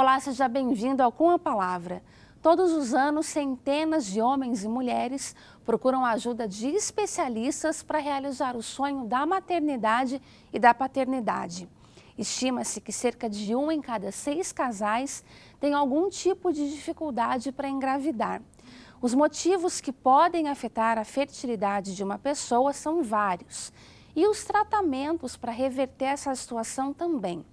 Olá, seja bem-vindo ao Com a Palavra. Todos os anos, centenas de homens e mulheres procuram a ajuda de especialistas para realizar o sonho da maternidade e da paternidade. Estima-se que cerca de 1 em cada 6 casais tem algum tipo de dificuldade para engravidar. Os motivos que podem afetar a fertilidade de uma pessoa são vários e os tratamentos para reverter essa situação também.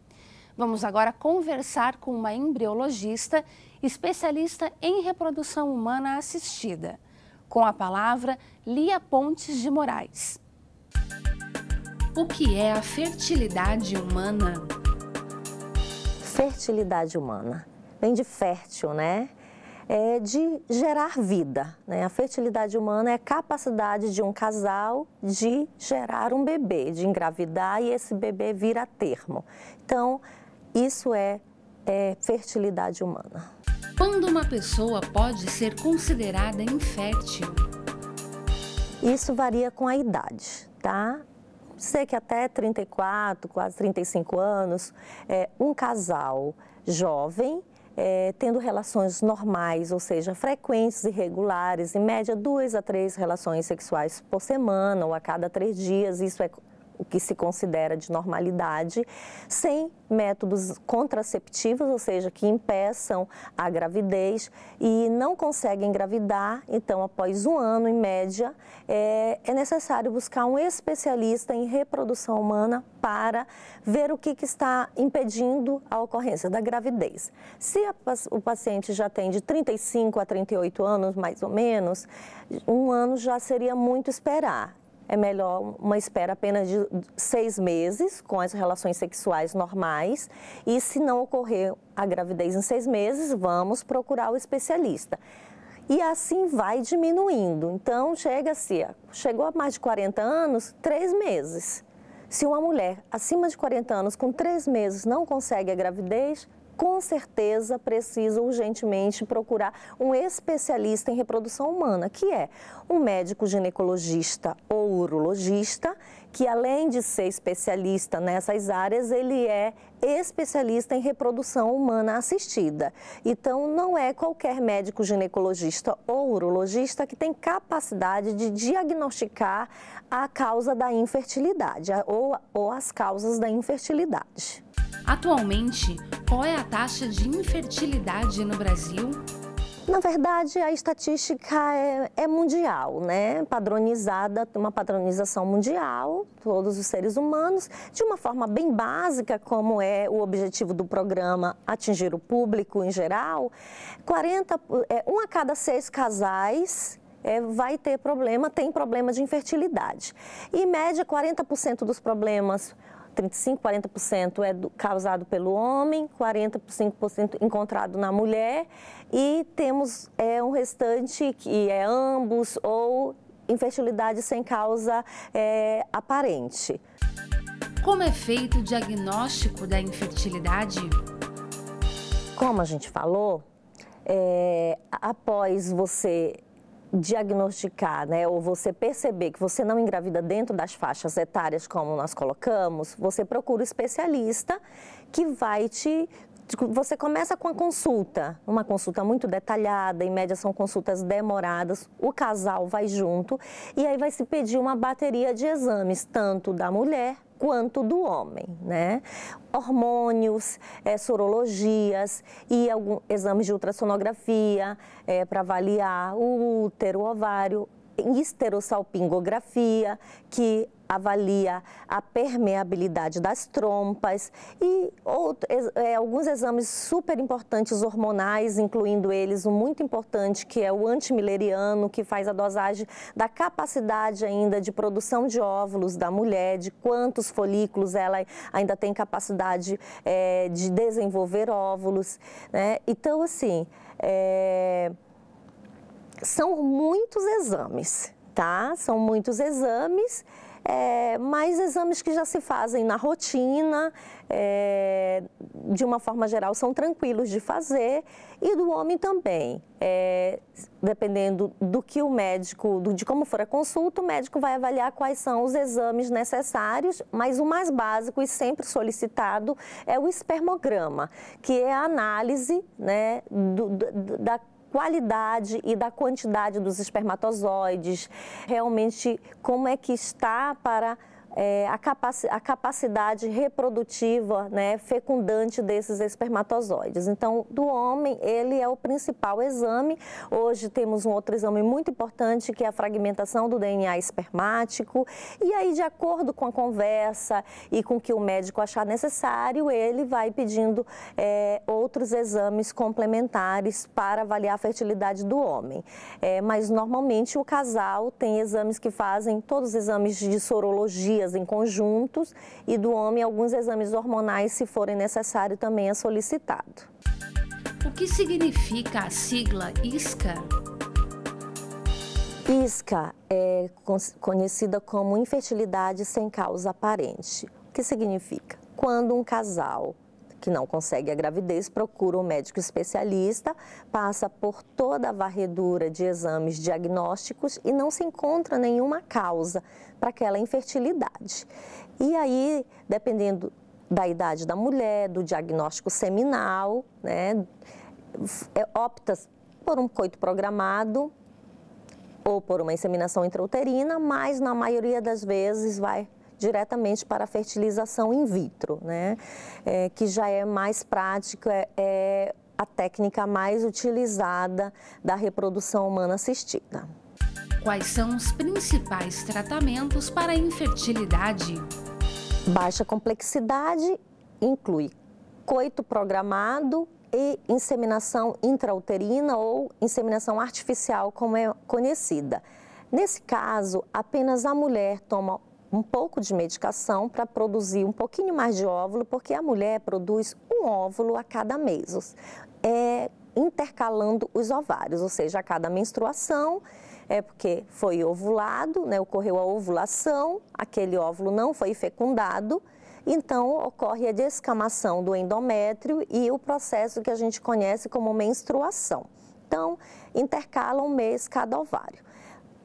Vamos agora conversar com uma embriologista, especialista em reprodução humana assistida. Com a palavra, Lia Pontes de Moraes. O que é a fertilidade humana? Fertilidade humana vem de fértil, né? É de gerar vida, né? A fertilidade humana é a capacidade de um casal de gerar um bebê, de engravidar e esse bebê vir a termo. Então, isso é fertilidade humana. Quando uma pessoa pode ser considerada infértil? Isso varia com a idade, tá? Sei que até 34, quase 35 anos, um casal jovem, tendo relações normais, ou seja, frequentes e regulares, em média 2 a 3 relações sexuais por semana ou a cada 3 dias, isso é o que se considera de normalidade, sem métodos contraceptivos, ou seja, que impeçam a gravidez e não conseguem engravidar, então após 1 ano, em média, é necessário buscar um especialista em reprodução humana para ver o que está impedindo a ocorrência da gravidez. Se o paciente já tem de 35 a 38 anos, mais ou menos, 1 ano já seria muito esperar. É melhor uma espera apenas de 6 meses com as relações sexuais normais e se não ocorrer a gravidez em 6 meses, vamos procurar o especialista. E assim vai diminuindo. Então, chegou a mais de 40 anos, 3 meses. Se uma mulher acima de 40 anos com 3 meses não consegue a gravidez, com certeza precisa urgentemente procurar um especialista em reprodução humana, que é um médico ginecologista ou urologista, que além de ser especialista nessas áreas, ele é especialista em reprodução humana assistida. Então, não é qualquer médico ginecologista ou urologista que tem capacidade de diagnosticar a causa da infertilidade ou as causas da infertilidade. Atualmente, qual é a taxa de infertilidade no Brasil? Na verdade, a estatística é mundial, né? Padronizada, uma padronização mundial, todos os seres humanos, de uma forma bem básica, como é o objetivo do programa atingir o público em geral, 1 a cada 6 casais tem problema de infertilidade. Em média, 40% dos problemas 35%, 40% é causado pelo homem, 45% encontrado na mulher e temos um restante que é ambos ou infertilidade sem causa aparente. Como é feito o diagnóstico da infertilidade? Como a gente falou, após você diagnosticar, né, ou você perceber que você não engravida dentro das faixas etárias como nós colocamos, você procura um especialista que você começa com a consulta, uma consulta muito detalhada, em média são consultas demoradas, o casal vai junto e aí vai se pedir uma bateria de exames, tanto da mulher quanto do homem, né? Hormônios, sorologias e alguns exames de ultrassonografia para avaliar o útero, o ovário, esterossalpingografia, que avalia a permeabilidade das trompas e alguns exames super importantes hormonais, incluindo eles um muito importante que é o antimileriano, que faz a dosagem da capacidade ainda de produção de óvulos da mulher, de quantos folículos ela ainda tem capacidade de desenvolver óvulos, né? Então, assim, são muitos exames, tá? São muitos exames. mas exames que já se fazem na rotina, de uma forma geral, são tranquilos de fazer, e do homem também. Dependendo do que o médico, de como for a consulta, o médico vai avaliar quais são os exames necessários, mas o mais básico e sempre solicitado é o espermograma, que é a análise, né, da qualidade e da quantidade dos espermatozoides, realmente como é que está para a capacidade reprodutiva, né, fecundante desses espermatozoides. Então, do homem, ele é o principal exame. Hoje temos um outro exame muito importante, que é a fragmentação do DNA espermático. E aí, de acordo com a conversa e com o que o médico achar necessário, ele vai pedindo outros exames complementares para avaliar a fertilidade do homem. Mas, normalmente, o casal tem exames que fazem todos os exames de sorologia em conjuntos, e do homem alguns exames hormonais, se forem necessários, também é solicitado. O que significa a sigla ISCA? ISCA é conhecida como infertilidade sem causa aparente. O que significa? Quando um casal que não consegue a gravidez procura um médico especialista, passa por toda a varredura de exames diagnósticos e não se encontra nenhuma causa para aquela infertilidade. E aí, dependendo da idade da mulher, do diagnóstico seminal, né, opta por um coito programado ou por uma inseminação intrauterina, mas na maioria das vezes vai diretamente para a fertilização in vitro, né? Que já é mais prática, é a técnica mais utilizada da reprodução humana assistida. Quais são os principais tratamentos para a infertilidade? Baixa complexidade inclui coito programado e inseminação intrauterina ou inseminação artificial, como é conhecida. Nesse caso, apenas a mulher toma um pouco de medicação para produzir um pouquinho mais de óvulo, porque a mulher produz um óvulo a cada mês, intercalando os ovários, ou seja, a cada menstruação, porque foi ovulado, né, ocorreu a ovulação, aquele óvulo não foi fecundado, então ocorre a descamação do endométrio e o processo que a gente conhece como menstruação. Então, intercala um mês cada ovário.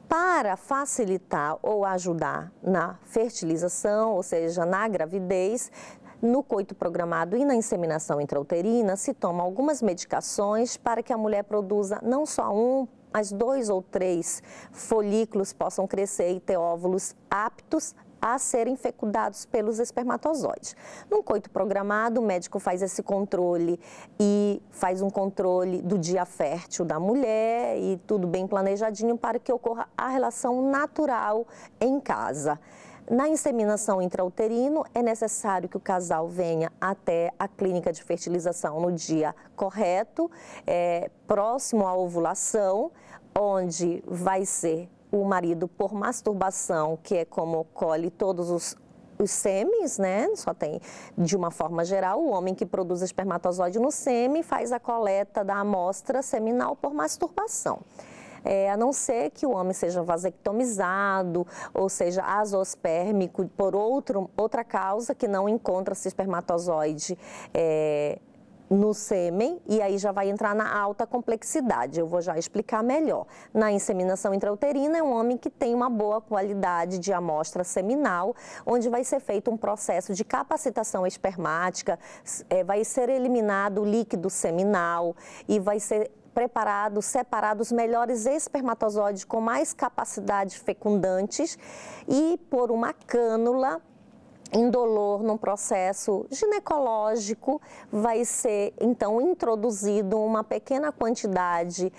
Para facilitar ou ajudar na fertilização, ou seja, na gravidez, no coito programado e na inseminação intrauterina, se toma algumas medicações para que a mulher produza não só um, mas 2 ou 3 folículos possam crescer e ter óvulos aptos a serem fecundados pelos espermatozoides. Num coito programado, o médico faz esse controle e faz um controle do dia fértil da mulher e tudo bem planejadinho para que ocorra a relação natural em casa. Na inseminação intrauterino, é necessário que o casal venha até a clínica de fertilização no dia correto, próximo à ovulação, onde vai ser o marido por masturbação, que é como colhe todos os sêmens, né? Só tem, de uma forma geral, o homem que produz espermatozoide no sêmen faz a coleta da amostra seminal por masturbação. A não ser que o homem seja vasectomizado ou seja azoospermico por outra causa que não encontra-se espermatozoide no sêmen, e aí já vai entrar na alta complexidade. Eu vou já explicar melhor. Na inseminação intrauterina é um homem que tem uma boa qualidade de amostra seminal, onde vai ser feito um processo de capacitação espermática, vai ser eliminado o líquido seminal e vai ser separados os melhores espermatozoides com mais capacidade fecundantes, e por uma cânula indolor num processo ginecológico vai ser então introduzido uma pequena quantidade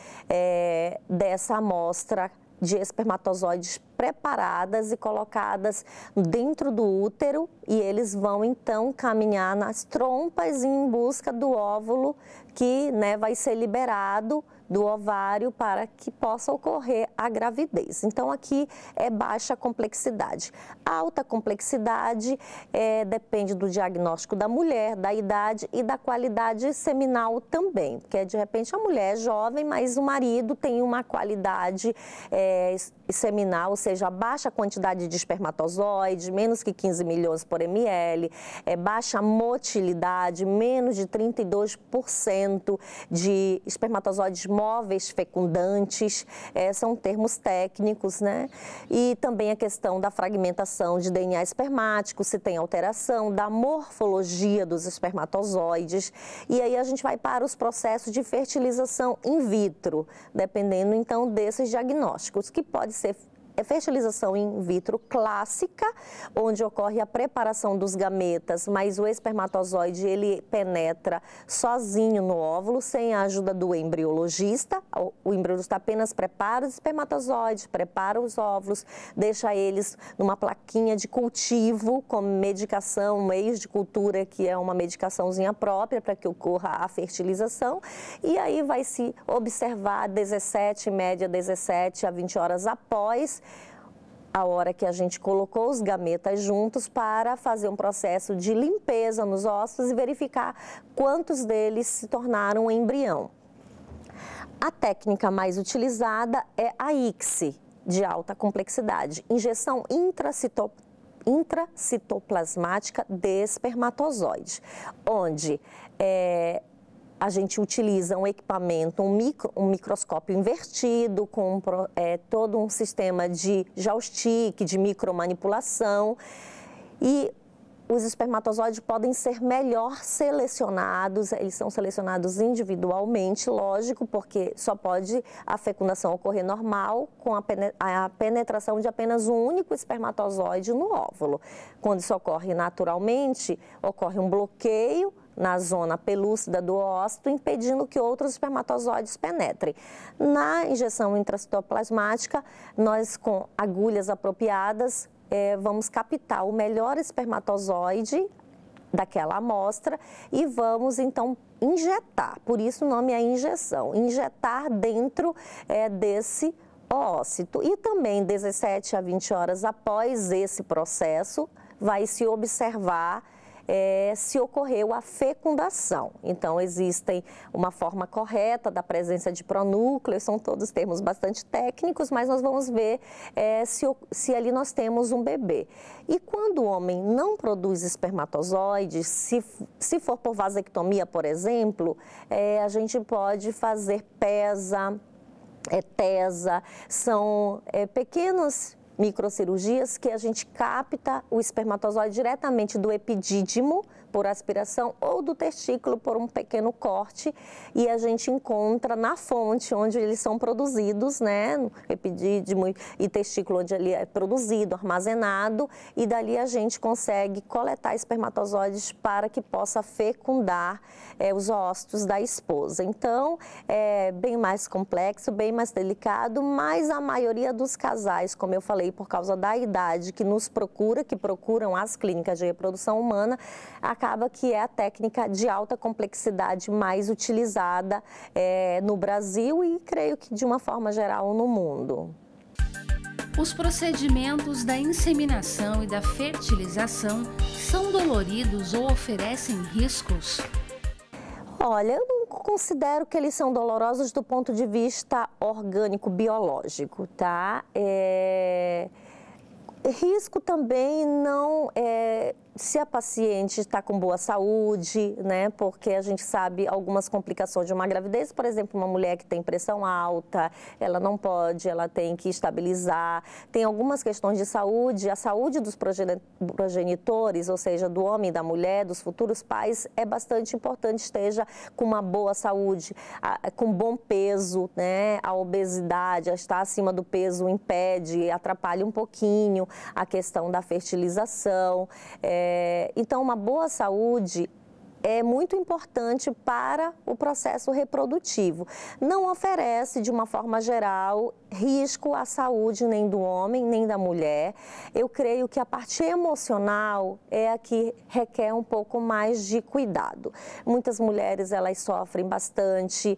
dessa amostra de espermatozoides preparadas e colocadas dentro do útero, e eles vão então caminhar nas trompas em busca do óvulo que, né, vai ser liberado do ovário para que possa ocorrer a gravidez. Então, aqui é baixa complexidade. Alta complexidade depende do diagnóstico da mulher, da idade e da qualidade seminal também, porque de repente a mulher é jovem, mas o marido tem uma qualidade seminal, ou seja, seja, baixa quantidade de espermatozoide, menos que 15 milhões por ml, baixa motilidade, menos de 32% de espermatozoides móveis fecundantes, são termos técnicos, né? E também a questão da fragmentação de DNA espermático, se tem alteração, da morfologia dos espermatozoides, e aí a gente vai para os processos de fertilização in vitro, dependendo então desses diagnósticos, que pode ser fertilização in vitro clássica, onde ocorre a preparação dos gametas, mas o espermatozoide ele penetra sozinho no óvulo, sem a ajuda do embriologista. O embriologista apenas prepara os espermatozoides, prepara os óvulos, deixa eles numa plaquinha de cultivo, como medicação, meios de cultura, que é uma medicaçãozinha própria para que ocorra a fertilização, e aí vai se observar 17, em média 17 a 20 horas após a hora que a gente colocou os gametas juntos, para fazer um processo de limpeza nos ossos e verificar quantos deles se tornaram embrião. A técnica mais utilizada é a ICSI, de alta complexidade, injeção intracitoplasmática de espermatozoide, onde a gente utiliza um equipamento, um microscópio invertido, com todo um sistema de joystick, de micromanipulação, e os espermatozoides podem ser melhor selecionados, eles são selecionados individualmente, lógico, porque só pode a fecundação ocorrer normal com a penetração de apenas um único espermatozoide no óvulo. Quando isso ocorre naturalmente, ocorre um bloqueio na zona pelúcida do ócito, impedindo que outros espermatozoides penetrem. Na injeção intracitoplasmática, nós com agulhas apropriadas vamos captar o melhor espermatozoide daquela amostra e vamos então injetar, por isso o nome é injeção, injetar dentro desse ócito. E também 17 a 20 horas após esse processo, vai se observar se ocorreu a fecundação. Então, existem uma forma correta da presença de pronúcleos, são todos termos bastante técnicos, mas nós vamos ver se ali nós temos um bebê. E quando o homem não produz espermatozoides, se for por vasectomia, por exemplo, a gente pode fazer PESA, TESA, são pequenos microcirurgias que a gente capta o espermatozoide diretamente do epidídimo por aspiração ou do testículo por um pequeno corte, e a gente encontra na fonte onde eles são produzidos, né, no epidídimo e testículo onde ele é produzido, armazenado, e dali a gente consegue coletar espermatozoides para que possa fecundar os óvulos da esposa. Então, é bem mais complexo, bem mais delicado, mas a maioria dos casais, como eu falei, por causa da idade que procuram as clínicas de reprodução humana, acaba que é a técnica de alta complexidade mais utilizada no Brasil e creio que de uma forma geral no mundo. Os procedimentos da inseminação e da fertilização são doloridos ou oferecem riscos? Olha, eu não considero que eles são dolorosos do ponto de vista orgânico-biológico, tá? Risco também não se a paciente está com boa saúde, né? Porque a gente sabe algumas complicações de uma gravidez, por exemplo, uma mulher que tem pressão alta, ela não pode, ela tem que estabilizar. Tem algumas questões de saúde, a saúde dos progenitores, ou seja, do homem e da mulher, dos futuros pais, é bastante importante esteja com uma boa saúde, com bom peso, né? A obesidade, a estar acima do peso impede, atrapalha um pouquinho a questão da fertilização. Então, uma boa saúde é muito importante para o processo reprodutivo. Não oferece, de uma forma geral, risco à saúde nem do homem, nem da mulher. Eu creio que a parte emocional é a que requer um pouco mais de cuidado. Muitas mulheres, elas sofrem bastante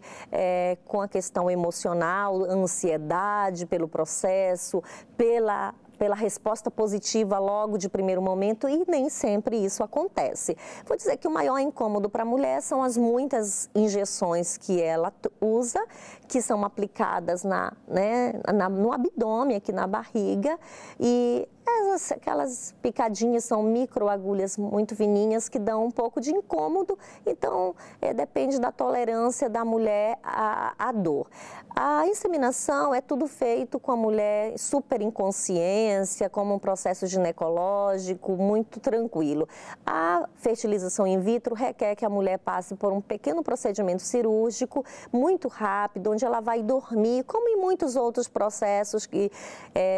com a questão emocional, ansiedade pelo processo, pela pela resposta positiva logo de primeiro momento e nem sempre isso acontece. Vou dizer que o maior incômodo para a mulher são as muitas injeções que ela usa, que são aplicadas no abdômen, aqui na barriga, e aquelas picadinhas são microagulhas muito fininhas que dão um pouco de incômodo, então depende da tolerância da mulher à dor. A inseminação é tudo feito com a mulher super em consciência, como um processo ginecológico muito tranquilo. A fertilização in vitro requer que a mulher passe por um pequeno procedimento cirúrgico muito rápido, onde ela vai dormir, como em muitos outros processos que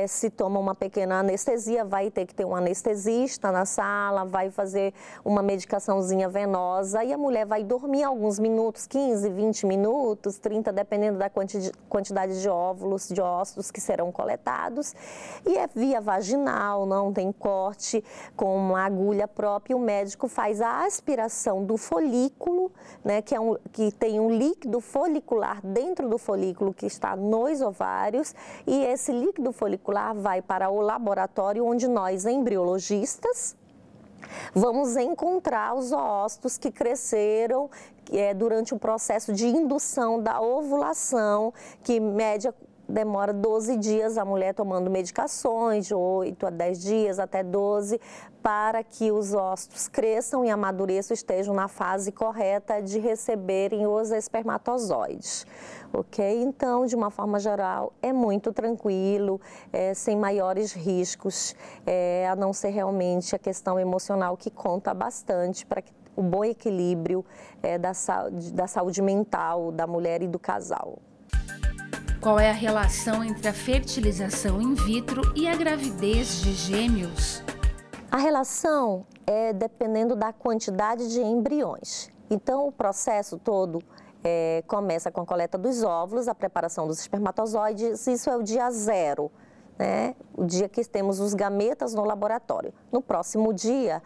se toma uma pequena anestesia, vai ter que ter um anestesista na sala, vai fazer uma medicaçãozinha venosa e a mulher vai dormir alguns minutos, 15, 20 minutos, 30, dependendo da quantidade de óvulos, de ócitos que serão coletados. E é via vaginal, não tem corte, com uma agulha própria. O médico faz a aspiração do folículo, né, que tem um líquido folicular dentro do folículo que está nos ovários, e esse líquido folicular vai para o laboratório onde nós, embriologistas, vamos encontrar os ócitos que cresceram durante o processo de indução da ovulação, que média demora 12 dias, a mulher tomando medicações de 8 a 10 dias, até 12, para que os ócitos cresçam e amadureçam, estejam na fase correta de receberem os espermatozoides. Ok? Então, de uma forma geral, é muito tranquilo, sem maiores riscos, a não ser realmente a questão emocional que conta bastante para o bom equilíbrio da saúde mental da mulher e do casal. Qual é a relação entre a fertilização in vitro e a gravidez de gêmeos? A relação é dependendo da quantidade de embriões. Então, o processo todo começa com a coleta dos óvulos, a preparação dos espermatozoides, isso é o dia 0, né? O dia que temos os gametas no laboratório. No próximo dia,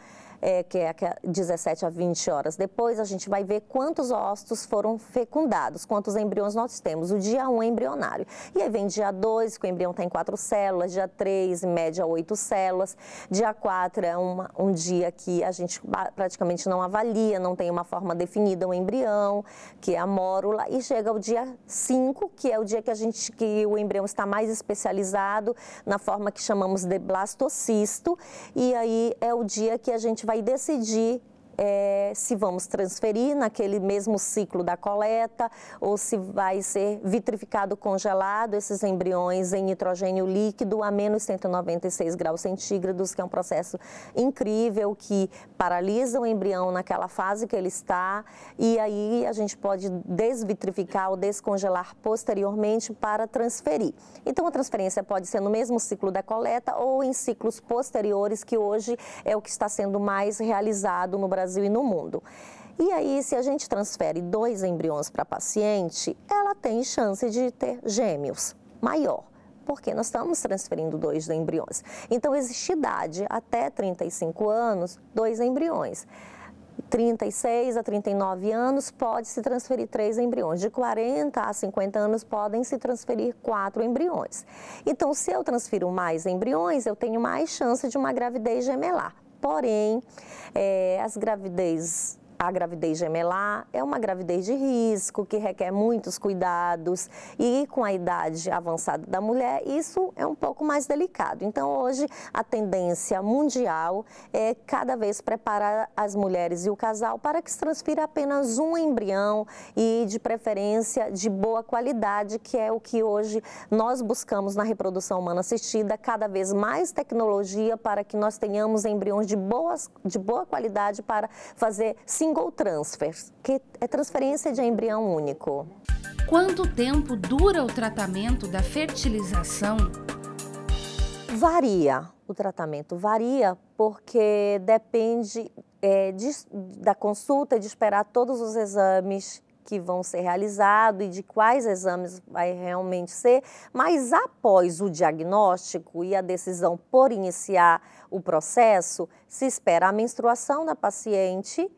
que é 17 a 20 horas depois, a gente vai ver quantos ócitos foram fecundados, quantos embriões nós temos. O dia 1 é embrionário. E aí vem dia 2, que o embrião tem 4 células, dia 3, em média, 8 células. Dia 4 é um dia que a gente praticamente não avalia, não tem uma forma definida o embrião, que é a mórula. E chega o dia 5, que é o dia que o embrião está mais especializado, na forma que chamamos de blastocisto. E aí é o dia que a gente vai decidir se vamos transferir naquele mesmo ciclo da coleta ou se vai ser vitrificado, congelado esses embriões em nitrogênio líquido a menos 196 graus centígrados, que é um processo incrível que paralisa o embrião naquela fase que ele está, e aí a gente pode desvitrificar ou descongelar posteriormente para transferir. Então a transferência pode ser no mesmo ciclo da coleta ou em ciclos posteriores, que hoje é o que está sendo mais realizado no Brasil e no mundo. E aí, se a gente transfere 2 embriões para a paciente, ela tem chance de ter gêmeos maior, porque nós estamos transferindo 2 embriões. Então, existe idade até 35 anos, 2 embriões. 36 a 39 anos, pode se transferir 3 embriões. De 40 a 50 anos, podem se transferir 4 embriões. Então, se eu transfiro mais embriões, eu tenho mais chance de uma gravidez gemelar. Porém, a gravidez gemelar é uma gravidez de risco, que requer muitos cuidados, e com a idade avançada da mulher, isso é um pouco mais delicado. Então, hoje, a tendência mundial é cada vez preparar as mulheres e o casal para que se transfira apenas um embrião e, de preferência, de boa qualidade, que é o que hoje nós buscamos na reprodução humana assistida, cada vez mais tecnologia para que nós tenhamos embriões de boa qualidade para fazer single transfer, que é transferência de embrião único. Quanto tempo dura o tratamento da fertilização? Varia, o tratamento varia porque depende da consulta, de esperar todos os exames que vão ser realizados e de quais exames vai realmente ser, mas após o diagnóstico e a decisão por iniciar o processo, se espera a menstruação da paciente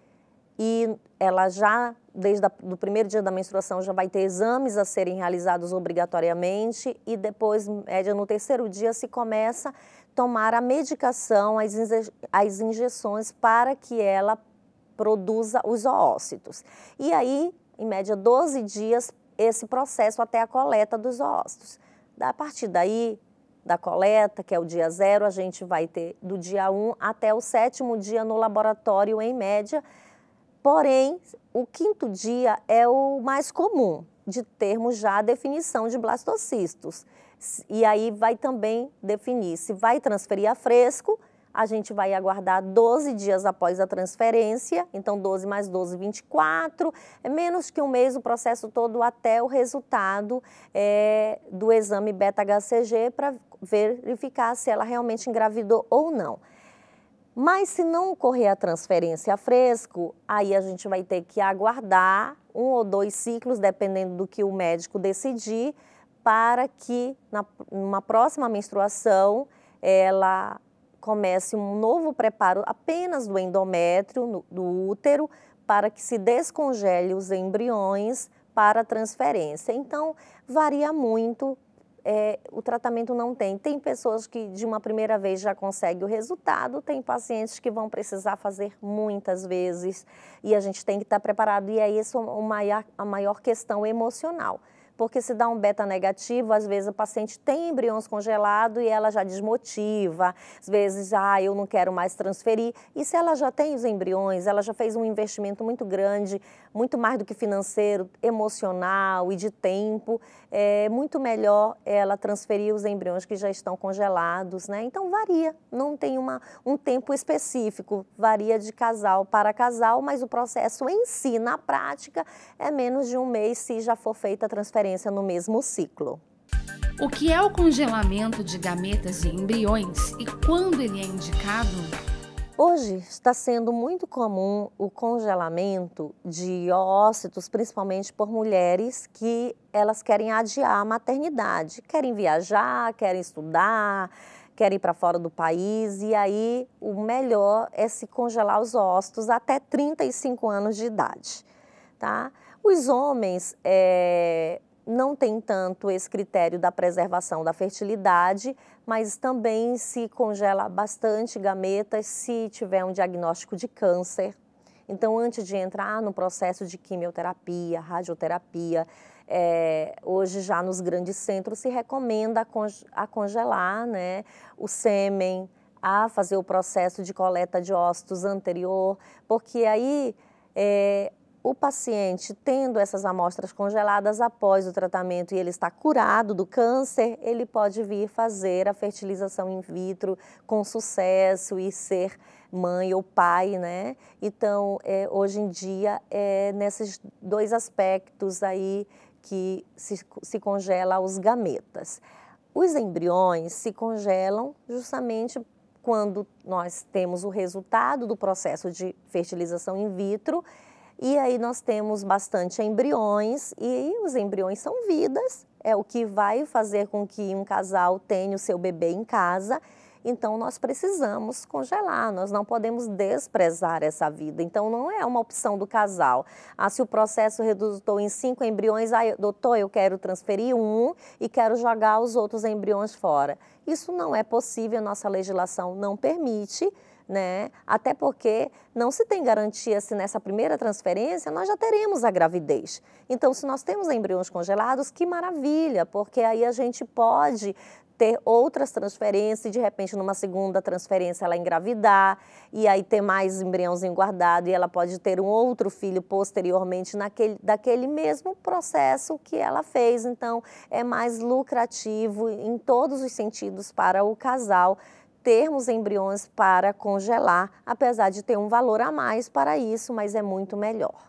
e ela já, desde o primeiro dia da menstruação, já vai ter exames a serem realizados obrigatoriamente, e depois, média, no terceiro dia, se começa tomar a medicação, as injeções para que ela produza os oócitos. E aí, em média, 12 dias, esse processo até a coleta dos oócitos. A partir daí, da coleta, que é o dia 0, a gente vai ter do dia 1 até o 7º dia no laboratório, em média. Porém, o 5º dia é o mais comum de termos já a definição de blastocistos. E aí vai também definir se vai transferir a fresco. A gente vai aguardar 12 dias após a transferência, então 12 mais 12, 24, é menos que um mês o processo todo até o resultado do exame beta-HCG para verificar se ela realmente engravidou ou não. Mas se não ocorrer a transferência a fresco, aí a gente vai ter que aguardar 1 ou 2 ciclos, dependendo do que o médico decidir, para que numa próxima menstruação ela comece um novo preparo apenas do endométrio, do útero, para que se descongele os embriões para a transferência. Então, varia muito, o tratamento não tem. Tem pessoas que de uma primeira vez já conseguem o resultado, tem pacientes que vão precisar fazer muitas vezes e a gente tem que estar preparado. E é isso a maior questão emocional. Porque se dá um beta negativo, às vezes a paciente tem embriões congelados e ela já desmotiva, às vezes, eu não quero mais transferir. E se ela já tem os embriões, ela já fez um investimento muito grande, muito mais do que financeiro, emocional e de tempo, é muito melhor ela transferir os embriões que já estão congelados, né? Então varia, não tem um tempo específico, varia de casal para casal, mas o processo em si, na prática, é menos de um mês se já for feita a transferência no mesmo ciclo. O que é o congelamento de gametas e embriões e quando ele é indicado? Hoje está sendo muito comum o congelamento de oócitos, principalmente por mulheres que elas querem adiar a maternidade, querem viajar, querem estudar, querem ir para fora do país e aí o melhor é se congelar os ócitos até 35 anos de idade, tá? Os homens não tem tanto esse critério da preservação da fertilidade, mas também se congela bastante gametas se tiver um diagnóstico de câncer. Então, antes de entrar no processo de quimioterapia, radioterapia, hoje já nos grandes centros se recomenda a congelar, né, o sêmen, a fazer o processo de coleta de ócitos anterior, porque aí o paciente, tendo essas amostras congeladas após o tratamento e ele está curado do câncer, ele pode vir fazer a fertilização in vitro com sucesso e ser mãe ou pai, né? Então, hoje em dia, nesses 2 aspectos aí que se congela os gametas. Os embriões se congelam justamente quando nós temos o resultado do processo de fertilização in vitro. E aí nós temos bastante embriões e os embriões são vidas, é o que vai fazer com que um casal tenha o seu bebê em casa. Então nós precisamos congelar, nós não podemos desprezar essa vida. Então não é uma opção do casal. Se o processo resultou em 5 embriões, doutor, eu quero transferir 1 e quero jogar os outros embriões fora. Isso não é possível, a nossa legislação não permite, né? Até porque não se tem garantia se nessa primeira transferência nós já teremos a gravidez. Então, se nós temos embriões congelados, que maravilha, porque aí a gente pode ter outras transferências e de repente numa segunda transferência ela engravidar e aí ter mais embriãozinho guardado e ela pode ter um outro filho posteriormente daquele mesmo processo que ela fez. Então, é mais lucrativo em todos os sentidos para o casal termos embriões para congelar, apesar de ter um valor a mais para isso, mas é muito melhor.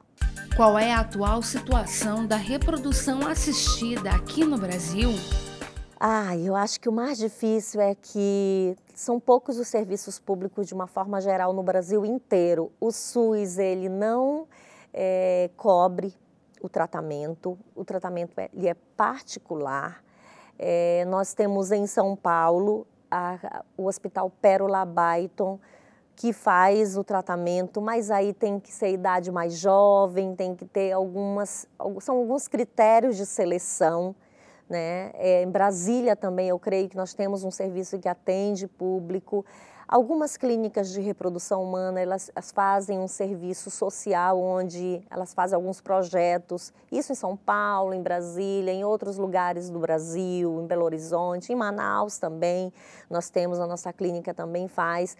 Qual é a atual situação da reprodução assistida aqui no Brasil? Eu acho que o mais difícil é que são poucos os serviços públicos de uma forma geral no Brasil inteiro. O SUS, ele não cobre o tratamento ele é particular. Nós temos em São Paulo o Hospital Pérola Baiton, que faz o tratamento, mas aí tem que ser idade mais jovem, tem que ter são alguns critérios de seleção, né? Em Brasília também eu creio que nós temos um serviço que atende público. Algumas clínicas de reprodução humana, elas fazem um serviço social onde elas fazem alguns projetos, isso em São Paulo, em Brasília, em outros lugares do Brasil, em Belo Horizonte, em Manaus também, nós temos, a nossa clínica também faz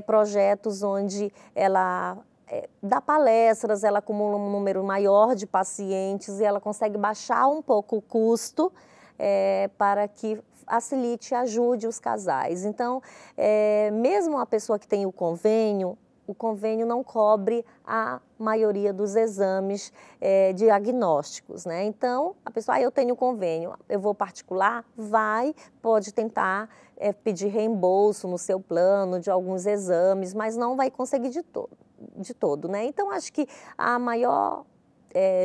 projetos onde ela dá palestras, ela acumula um número maior de pacientes e ela consegue baixar um pouco o custo para que facilite e ajude os casais. Então, mesmo a pessoa que tem o convênio não cobre a maioria dos exames diagnósticos, né? Então, a pessoa, eu tenho convênio, eu vou particular, pode tentar pedir reembolso no seu plano de alguns exames, mas não vai conseguir de todo, né? Então, acho que a maior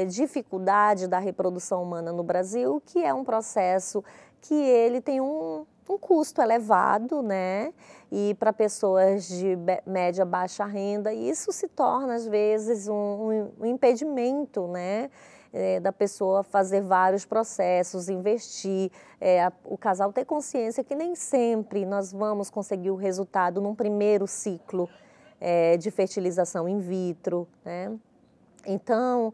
dificuldade da reprodução humana no Brasil, que é um processo que ele tem um custo elevado, né? E para pessoas de média, baixa renda, isso se torna, às vezes, um impedimento, né? Da pessoa fazer vários processos, investir, o casal ter consciência que nem sempre nós vamos conseguir o resultado num primeiro ciclo de fertilização in vitro, né? Então,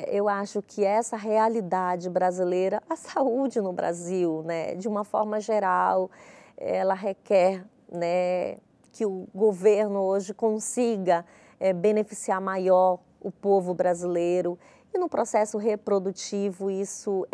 eu acho que essa realidade brasileira, a saúde no Brasil, né, de uma forma geral, ela requer, né, que o governo hoje consiga beneficiar maior o povo brasileiro. E no processo reprodutivo isso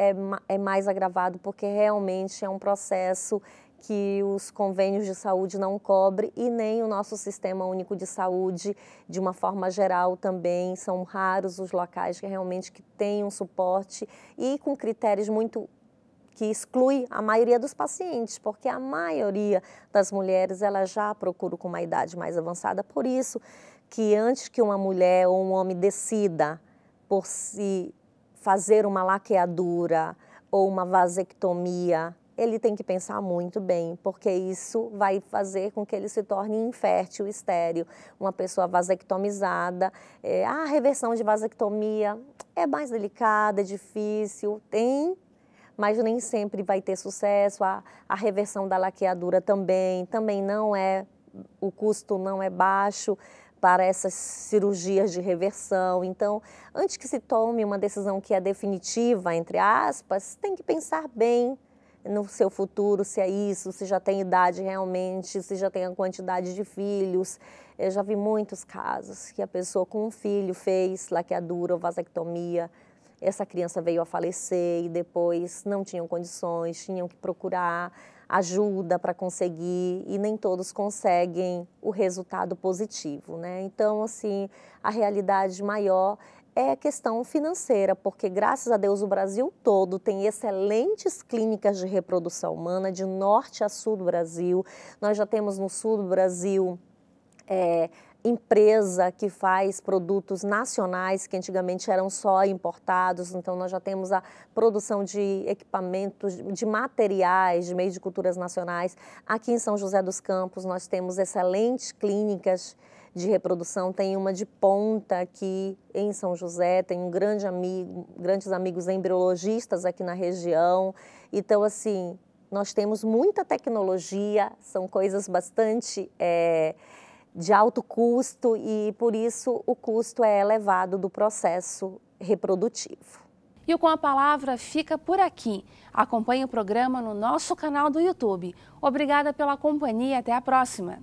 é mais agravado porque realmente é um processo que os convênios de saúde não cobrem e nem o nosso Sistema Único de Saúde, de uma forma geral também, são raros os locais que realmente têm um suporte e com critérios que exclui a maioria dos pacientes, porque a maioria das mulheres ela já procura com uma idade mais avançada, por isso que antes que uma mulher ou um homem decida por se fazer uma laqueadura ou uma vasectomia, ele tem que pensar muito bem, porque isso vai fazer com que ele se torne infértil, estéril. Uma pessoa vasectomizada, a reversão de vasectomia é mais delicada, é difícil, mas nem sempre vai ter sucesso. A reversão da laqueadura também não o custo não é baixo para essas cirurgias de reversão. Então, antes que se tome uma decisão que é definitiva, entre aspas, tem que pensar bem no seu futuro, se é isso, se já tem idade realmente, se já tem a quantidade de filhos. Eu já vi muitos casos que a pessoa com um filho fez laqueadura ou vasectomia, essa criança veio a falecer e depois não tinham condições, tinham que procurar ajuda para conseguir e nem todos conseguem o resultado positivo, né? Então, assim, a realidade maior é a questão financeira, porque graças a Deus o Brasil todo tem excelentes clínicas de reprodução humana, de norte a sul do Brasil. Nós já temos no sul do Brasil empresa que faz produtos nacionais, que antigamente eram só importados, então nós já temos a produção de equipamentos, de materiais, de meios de culturas nacionais. Aqui em São José dos Campos nós temos excelentes clínicas de reprodução, tem uma de ponta aqui em São José, tem grandes amigos embriologistas aqui na região. Então, assim, nós temos muita tecnologia, são coisas bastante de alto custo e, por isso, o custo é elevado do processo reprodutivo. E o Com a Palavra fica por aqui. Acompanhe o programa no nosso canal do YouTube. Obrigada pela companhia, até a próxima.